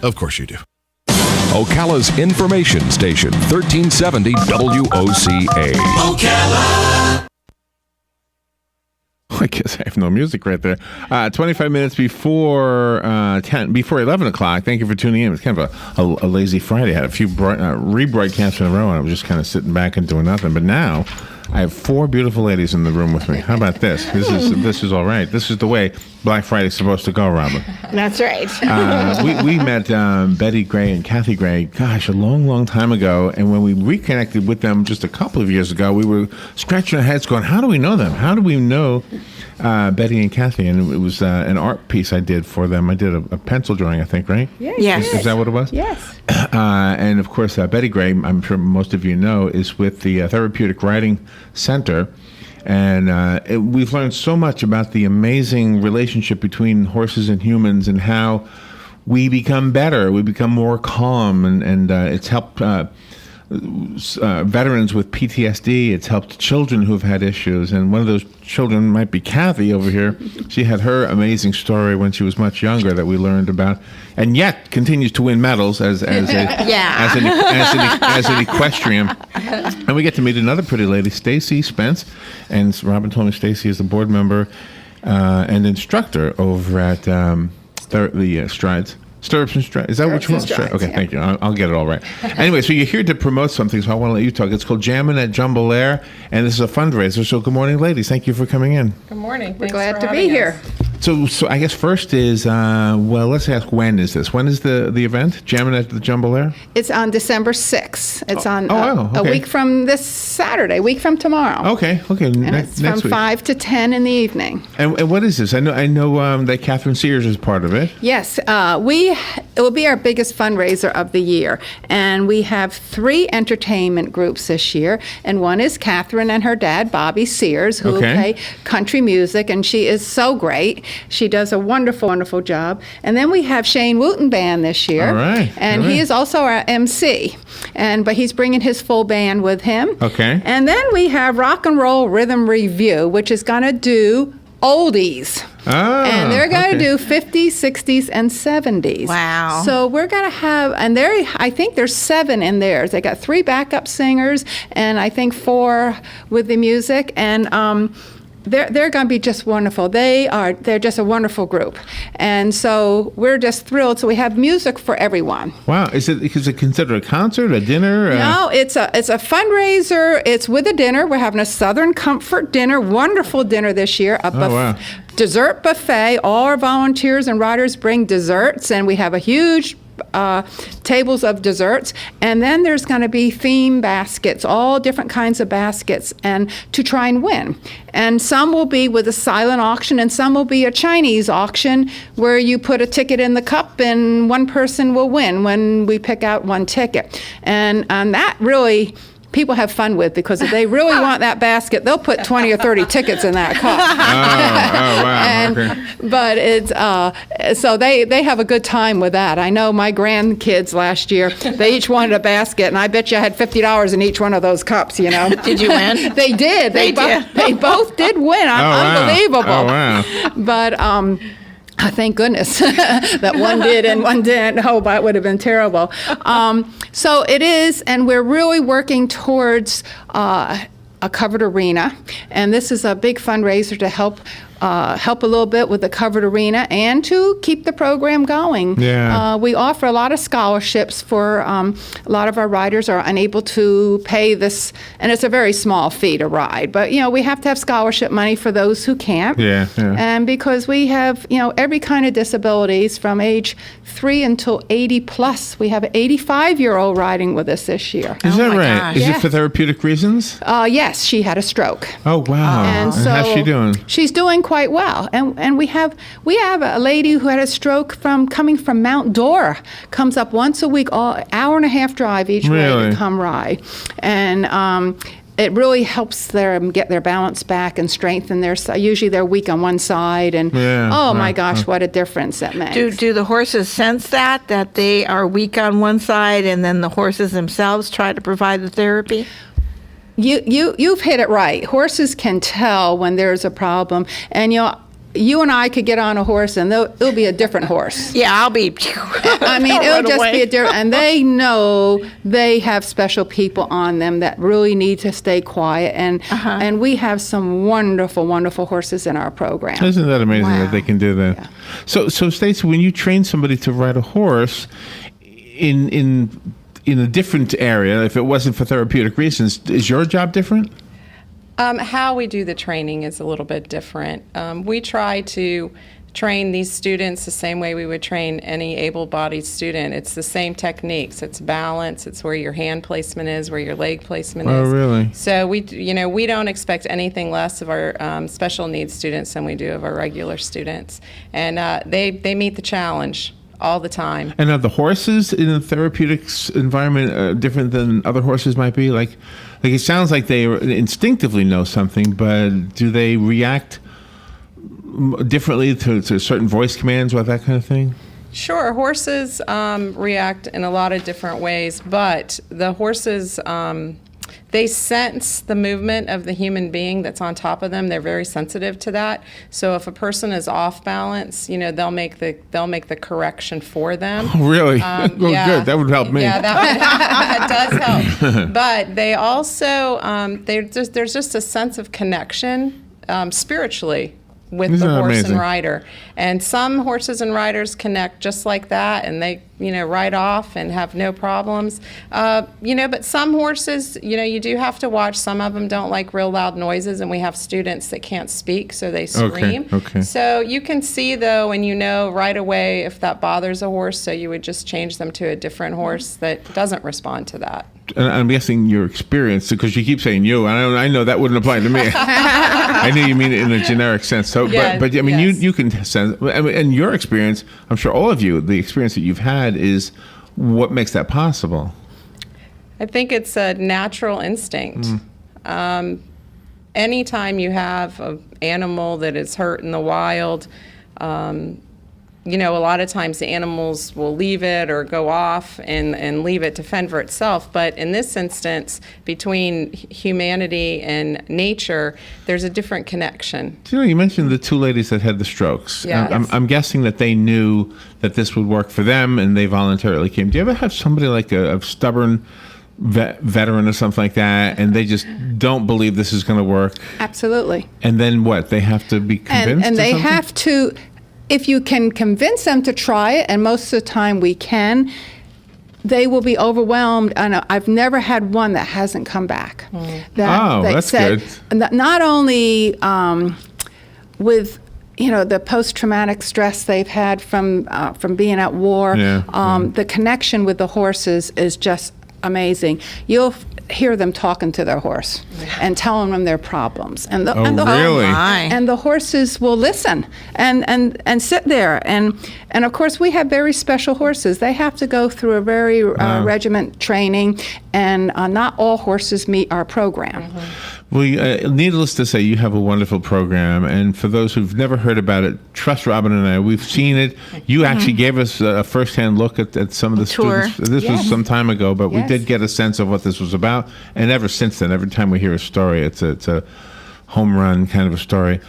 Of course you do. Ocala's information station, 1370 WOCA. Ocala. I guess I have no music right there. 25 minutes before 11 o'clock. Thank you for tuning in. It's kind of a lazy Friday. I had a few rebroadcasts in a row, and I was just kind of sitting back and doing nothing. But now I have 4 beautiful ladies in the room with me. How about this? This is all right. This is the way Black Friday's supposed to go, Robin. That's right. We met Betty Gray and Cathy Gray, gosh, a long, long time ago. And when we reconnected with them just a couple of years ago, we were scratching our heads going, how do we know them? How do we know Betty and Cathy? And it was an art piece I did for them. I did a pencil drawing, I think, right? Yes. Is that what it was? Yes. And, of course, Betty Gray, I'm sure most of you know, is with the Therapeutic Riding Center. And we've learned so much about the amazing relationship between horses and humans and how we become better, we become more calm, and it's helped veterans with PTSD. It's helped children who've had issues, and one of those children might be Cathy over here. She had her amazing story when she was much younger that we learned about, and yet continues to win medals as an equestrian. And we get to meet another pretty lady, Stacey Spence, and Robin told me Stacey is the board member and instructor over at the Strides. Stirrups and Strides. Is that what you want? Okay, yeah. Thank you. I'll get it all right. Anyway, so you're here to promote something, so I want to let you talk. It's called Jammin' at Jambalaya, and this is a fundraiser. So good morning, ladies. Thank you for coming in. Good morning. We're glad to be here. So I guess first is, let's ask, when is this? When is the event, Jammin' at the Jambalaya? It's on December 6th. It's on okay. a week from this Saturday, a week from tomorrow. Okay. And it's from 5 to 10 in the evening. And what is this? I know that Catherine Sears is part of it. Yes. It will be our biggest fundraiser of the year. And we have 3 entertainment groups this year. And one is Catherine and her dad, Bobby Sears, who will play country music. And she is so great. She does a wonderful, wonderful job. And then we have Shane Wooten Band this year. All right. And he is also our MC. But he's bringing his full band with him. Okay. And then we have Rock and Roll Rhythm Review, which is going to do oldies. And they're going to do 50s, 60s, and 70s. Wow. So we're going to have, and I think there's 7 in theirs. They got 3 backup singers, and I think 4 with the music. And they're going to be just wonderful. They're just a wonderful group. And so we're just thrilled. So we have music for everyone. Wow. Is it considered a concert, a dinner? No, it's a fundraiser. It's with a dinner. We're having a Southern Comfort dinner, wonderful dinner this year. Wow. Dessert buffet. All our volunteers and riders bring desserts, and we have a huge tables of desserts, and then there's going to be theme baskets, all different kinds of baskets, and to try and win. And some will be with a silent auction, and some will be a Chinese auction where you put a ticket in the cup and one person will win when we pick out one ticket. And that really people have fun with, because if they really want that basket, they'll put 20 or 30 tickets in that cup. Wow. Okay. But it's so they have a good time with that. I know my grandkids last year, they each wanted a basket, and I bet you I had $50 in each one of those cups, you know. Did you win? They did. They both did win. Unbelievable. Wow. But thank goodness that one did and one didn't. Oh, that would have been terrible. So it is, and we're really working towards a covered arena. And this is a big fundraiser to help a little bit with the covered arena and to keep the program going. Yeah. We offer a lot of scholarships for a lot of our riders are unable to pay this, and it's a very small fee to ride. But, we have to have scholarship money for those who can't. Yeah. And because we have, every kind of disabilities from age 3 until 80 plus. We have an 85-year-old riding with us this year. Is that right? Gosh. Is it for therapeutic reasons? Yes, she had a stroke. Oh, wow. And so how's she doing? She's doing quite well. And we have a lady who had a stroke coming from Mount Dora, comes up once a week, hour and a half drive each way to come ride. And it really helps them get their balance back and strengthen usually they're weak on one side, and my gosh, what a difference that makes. Do the horses sense that they are weak on one side, and then the horses themselves try to provide the therapy? You've hit it right. Horses can tell when there's a problem, and you and I could get on a horse, and it'll be a different horse. Yeah, I'll be. I mean, it'll just be a different, and they know they have special people on them that really need to stay quiet, and we have some wonderful, wonderful horses in our program. Isn't that amazing that they can do that? Yeah. So Stacey, when you train somebody to ride a horse in a different area, if it wasn't for therapeutic reasons, is your job different? How we do the training is a little bit different. We try to train these students the same way we would train any able-bodied student. It's the same techniques. It's balance. It's where your hand placement is, where your leg placement is. Oh, really? So we don't expect anything less of our special needs students than we do of our regular students, and they meet the challenge all the time. And are the horses in a therapeutics environment different than other horses might be? Like it sounds like they instinctively know something, but do they react differently to certain voice commands or that kind of thing? Sure, horses react in a lot of different ways, but the horses, they sense the movement of the human being that's on top of them. They're very sensitive to that. So if a person is off balance, they'll make the correction for them. Oh, really? Well, good. That would help me. Yeah, that does help. But they also, there's just a sense of connection spiritually with Isn't the that horse amazing? and rider. And some horses and riders connect just like that, and they, ride off and have no problems. But some horses, you do have to watch. Some of them don't like real loud noises, and we have students that can't speak, so they scream. Okay. So you can see, though, and right away if that bothers a horse, so you would just change them to a different horse that doesn't respond to that. And I'm guessing your experience, because you keep saying you, and I know that wouldn't apply to me. I know you mean it in a generic sense. So, Yeah, but I mean, yes. you can sense, and your experience, I'm sure all of you, the experience that you've had is what makes that possible. I think it's a natural instinct. Anytime you have an animal that is hurt in the wild, a lot of times the animals will leave it or go off and leave it to fend for itself. But in this instance, between humanity and nature, there's a different connection. You mentioned the two ladies that had the strokes. Yeah. I'm guessing that they knew that this would work for them, and they voluntarily came. Do you ever have somebody like a stubborn veteran or something like that, and they just don't believe this is going to work? Absolutely. And then what? They have to be convinced? And or they something? have to, if you can convince them to try it, and most of the time we can, they will be overwhelmed. And I've never had one that hasn't come back. That's good. Not only with the post-traumatic stress they've had from being at war, the connection with the horses is just amazing. You'll hear them talking to their horse and telling them their problems, and the really? and the horses will listen and sit there, and of course we have very special horses. They have to go through a very regiment training, and not all horses meet our program. Well, needless to say, you have a wonderful program, and for those who've never heard about it, trust Robin and I. We've seen it. You actually gave us a first-hand look at some of the tour. students. This was some time ago, but we Yes. did get a sense of what this was about. And ever since then, every time we hear a story, it's a home run kind of a story.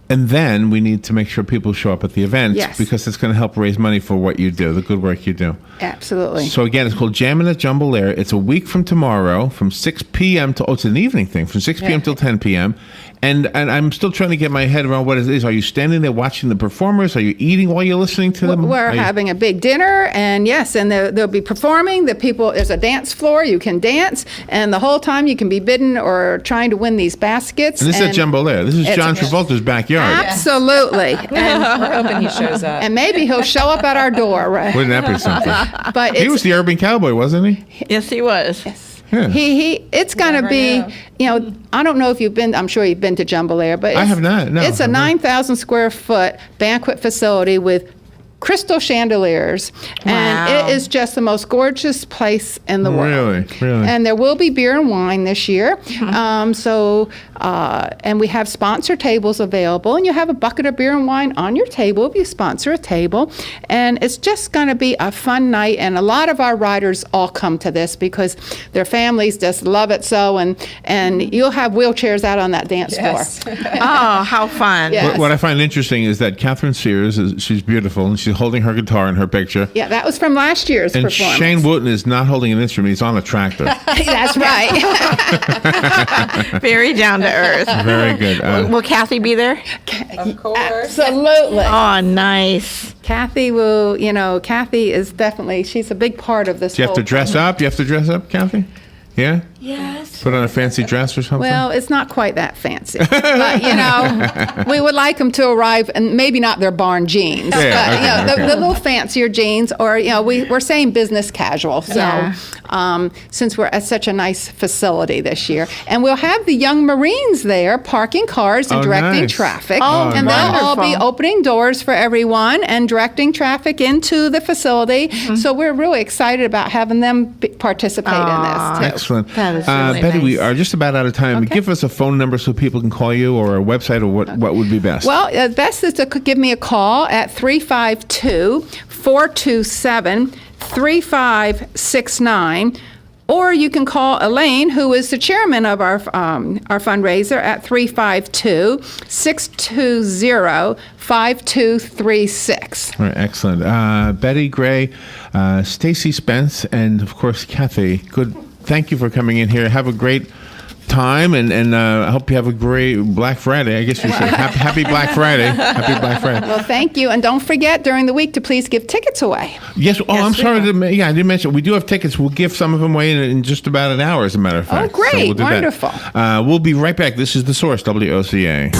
And then we need to make sure people show up at the events, Yes. because it's going to help raise money for what you do, the good work you do. Absolutely. So again, it's called Jammin' at Jambalaya. It's a week from tomorrow, from 6 p.m. to, it's an evening thing, from 6 p.m. till 10 p.m. And I'm still trying to get my head around what it is. Are you standing there watching the performers? Are you eating while you're listening to them? We're Are you- having a big dinner, and yes, and they'll be performing. There's a dance floor. You can dance, and the whole time you can be bidding or trying to win these baskets. And this is at Jambalaya. This is it's- John Travolta's backyard. Absolutely. And, We're hoping he shows up. and maybe he'll show up at our door. Right? Wouldn't that be something? But He was the urban cowboy, wasn't he? Yes, he was. Yeah. It's going to never be, know. I don't know if you've been, I'm sure you've been to Jambalaya, but I have not, no. It's a 9,000 square foot banquet facility with crystal chandeliers. And Wow. it is just the most gorgeous place in the world. Really? And there will be beer and wine this year. And we have sponsor tables available, and you have a bucket of beer and wine on your table if you sponsor a table. And it's just going to be a fun night, and a lot of our riders all come to this because their families just love it so, and you'll have wheelchairs out on that dance Yes. floor. Oh, how fun. Yeah. What I find interesting is that Catherine Sears, she's beautiful, and she's holding her guitar in her picture. Yeah, that was from last year's And performance. Shane Wooten is not holding an instrument; he's on a tractor. That's right. Very down to earth. Very good. Will Cathy be there? Of course. Absolutely. Oh, nice. Kathy Kathy is definitely, she's a big part of this Do you have whole to dress thing. up? Do you have to dress up, Kathy? Yeah. Yes. Put on a fancy dress or something. Well, it's not quite that fancy, but we would like them to arrive, and maybe not their barn jeans, Yeah, but okay. the little fancier jeans, or we're saying business casual. So, Yeah. since we're at such a nice facility this year, and we'll have the young Marines there parking cars and Oh, directing nice. traffic, Oh, and they'll all be wonderful. opening doors for everyone and directing traffic into the facility. So we're really excited about having them participate in this too. Excellent. That is really Betty, we nice. are just about out of time. Okay. Give us a phone number so people can call you, or a website, or what would be best? Well, best is to give me a call at 352-427-3569. Or you can call Elaine, who is the chairman of our fundraiser, at 352-620-5236. All right, excellent. Betty Gray, Stacey Spence, and of course Cathy. Good. Thank you for coming in here. Have a great time, and I hope you have a great Black Friday. I guess you said happy Black Friday. Happy Black Friday. Well, thank you. And don't forget during the week to please give tickets away. Yes. Oh, I'm we sorry. will. I didn't mention. We do have tickets. We'll give some of them away in just about an hour, as a matter of fact. great. So we'll do that. Wonderful. We'll be right back. This is The Source, WOCA.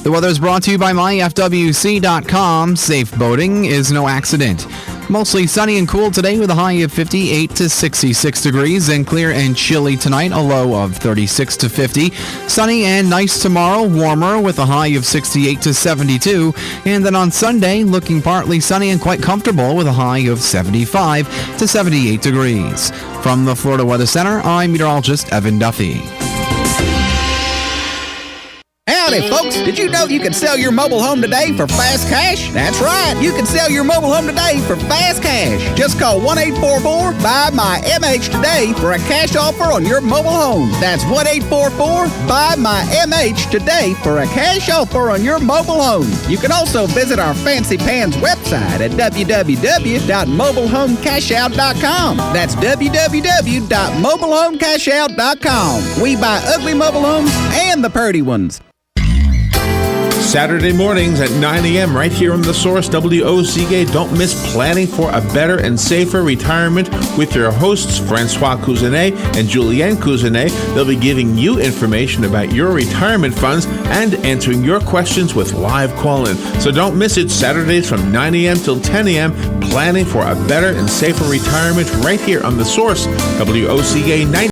The weather is brought to you by myfwc.com. Safe boating is no accident. Mostly sunny and cool today with a high of 58 to 66 degrees, and clear and chilly tonight, a low of 36 to 50. Sunny and nice tomorrow, warmer with a high of 68 to 72. And then on Sunday, looking partly sunny and quite comfortable with a high of 75 to 78 degrees. From the Florida Weather Center, I'm meteorologist Evan Duffy. Howdy, folks. Did you know you can sell your mobile home today for fast cash? That's right. You can sell your mobile home today for fast cash. Just call 1-844-BUY-MY-MH today for a cash offer on your mobile home. That's 1-844-BUY-MY-MH today for a cash offer on your mobile home. You can also visit our Fancy Pants website at www.mobilehomecashout.com. That's www.mobilehomecashout.com. We buy ugly mobile homes and the pretty ones. Saturday mornings at 9 a.m. right here on The Source, WOCA. Don't miss Planning for a Better and Safer Retirement with your hosts, Francois Cousinet and Julianne Cousinet. They'll be giving you information about your retirement funds and answering your questions with live call-in. So don't miss it, Saturdays from 9 a.m. till 10 a.m. Planning for a Better and Safer Retirement right here on The Source, WOCA 90.